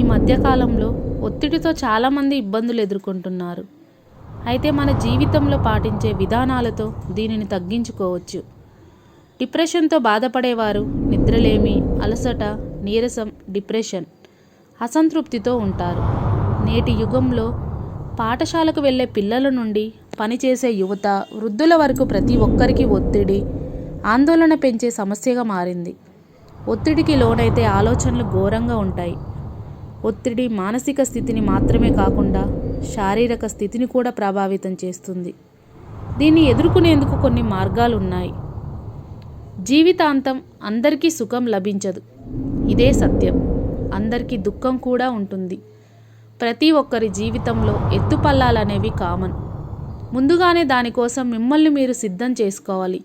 మధ్యకాలంలో ఒత్తిడితో చాలామంది ఇబ్బందులు ఎదుర్కొంటున్నారు. అయితే మన జీవితంలో పాటించే విధానాలతో దీనిని తగ్గించుకోవచ్చు. డిప్రెషన్తో బాధపడేవారు నిద్రలేమి, అలసట, నీరసం, డిప్రెషన్, అసంతృప్తితో ఉంటారు. నేటి యుగంలో పాఠశాలకు వెళ్ళే పిల్లల నుండి పనిచేసే యువత, వృద్ధుల వరకు ప్రతి ఒక్కరికి ఒత్తిడి, ఆందోళన పెంచే సమస్యగా మారింది. ఒత్తిడికి లోనైతే ఆలోచనలు ఘోరంగా ఉంటాయి. ఒత్తిడి మానసిక స్థితిని మాత్రమే కాకుండా శారీరక స్థితిని కూడా ప్రభావితం చేస్తుంది. దీన్ని ఎదుర్కొనేందుకు కొన్ని మార్గాలు ఉన్నాయి. జీవితాంతం అందరికీ సుఖం లభించదు, ఇదే సత్యం. అందరికీ దుఃఖం కూడా ఉంటుంది. ప్రతి ఒక్కరి జీవితంలో ఎత్తుపల్లాలనేవి కామన్. ముందుగానే దానికోసం మిమ్మల్ని మీరు సిద్ధం చేసుకోవాలి.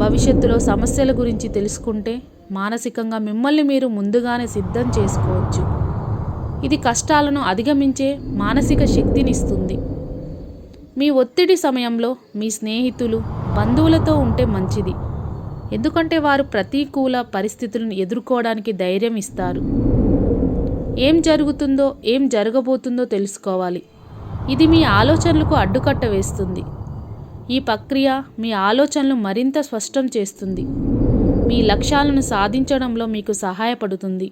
భవిష్యత్తులో సమస్యల గురించి తెలుసుకుంటే మానసికంగా మిమ్మల్ని మీరు ముందుగానే సిద్ధం చేసుకోవచ్చు. ఇది కష్టాలను అధిగమించే మానసిక శక్తినిస్తుంది. మీ ఒత్తిడి సమయంలో మీ స్నేహితులు, బంధువులతో ఉంటే మంచిది. ఎందుకంటే వారు ప్రతికూల పరిస్థితులను ఎదుర్కోవడానికి ధైర్యం ఇస్తారు. ఏం జరుగుతుందో, ఏం జరగబోతుందో తెలుసుకోవాలి. ఇది మీ ఆలోచనలకు అడ్డుకట్ట వేస్తుంది. ఈ ప్రక్రియ మీ ఆలోచనలు మరింత స్పష్టం చేస్తుంది. మీ లక్ష్యాలను సాధించడంలో మీకు సహాయపడుతుంది.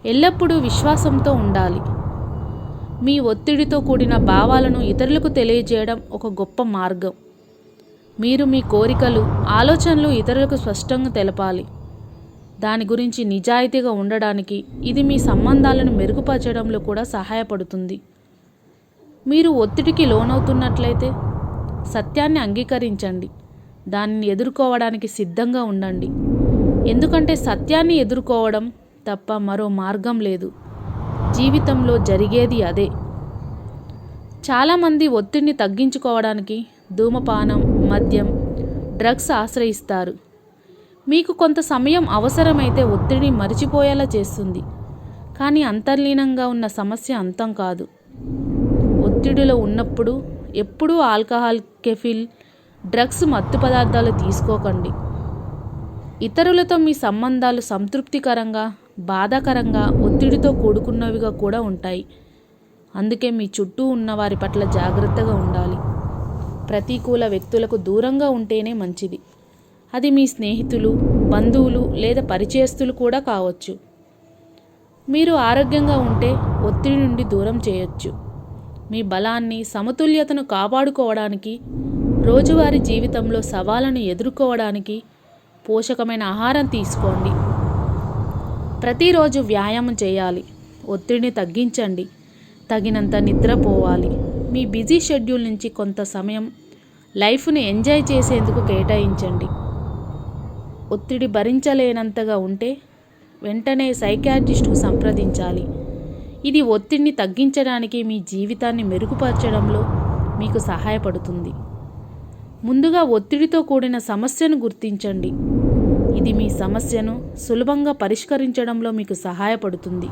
ఎల్లప్పుడూ విశ్వాసంతో ఉండాలి. మీ ఒత్తిడితో కూడిన భావాలను ఇతరులకు తెలియజేయడం ఒక గొప్ప మార్గం. మీరు మీ కోరికలు, ఆలోచనలు ఇతరులకు స్పష్టంగా తెలపాలి. దాని గురించి నిజాయితీగా ఉండడానికి ఇది మీ సంబంధాలను మెరుగుపరచడంలో కూడా సహాయపడుతుంది. మీరు ఒత్తిడికి లోనవుతున్నట్లయితే సత్యాన్ని అంగీకరించండి. దానిని ఎదుర్కోవడానికి సిద్ధంగా ఉండండి. ఎందుకంటే సత్యాన్ని ఎదుర్కోవడం తప్ప మరో మార్గం లేదు. జీవితంలో జరిగేది అదే. చాలామంది ఒత్తిడిని తగ్గించుకోవడానికి ధూమపానం, మద్యం, డ్రగ్స్ ఆశ్రయిస్తారు. మీకు కొంత సమయం అవసరమైతే ఒత్తిడిని మరిచిపోయేలా చేస్తుంది. కానీ అంతర్లీనంగా ఉన్న సమస్య అంతం కాదు. ఒత్తిడిలో ఉన్నప్పుడు ఎప్పుడూ ఆల్కహాల్, కెఫిన్, డ్రగ్స్, మత్తు పదార్థాలు తీసుకోకండి. ఇతరులతో మీ సంబంధాలు సంతృప్తికరంగా, బాధాకరంగా, ఒత్తిడితో కూడుకున్నవిగా కూడా ఉంటాయి. అందుకే మీ చుట్టూ ఉన్న వారి పట్ల జాగ్రత్తగా ఉండాలి. ప్రతికూల వ్యక్తులకు దూరంగా ఉంటేనే మంచిది. అది మీ స్నేహితులు, బంధువులు లేదా పరిచయస్తులు కూడా కావచ్చు. మీరు ఆరోగ్యంగా ఉంటే ఒత్తిడి నుండి దూరం చేయొచ్చు. మీ బలాన్ని, సమతుల్యతను కాపాడుకోవడానికి, రోజువారీ జీవితంలో సవాళ్ళను ఎదుర్కోవడానికి పోషకమైన ఆహారం తీసుకోండి. ప్రతిరోజు వ్యాయామం చేయాలి. ఒత్తిడిని తగ్గించండి. తగినంత నిద్రపోవాలి. మీ బిజీ షెడ్యూల్ నుంచి కొంత సమయం లైఫ్ని ఎంజాయ్ చేసేందుకు కేటాయించండి. ఒత్తిడి భరించలేనంతగా ఉంటే వెంటనే సైకియాట్రిస్ట్కు సంప్రదించాలి. ఇది ఒత్తిడిని తగ్గించడానికి, మీ జీవితాన్ని మెరుగుపరచడంలో మీకు సహాయపడుతుంది. ముందుగా ఒత్తిడితో కూడిన సమస్యను గుర్తించండి. ఇది మీ సమస్యను సులభంగా పరిష్కరించడంలో మీకు సహాయపడుతుంది.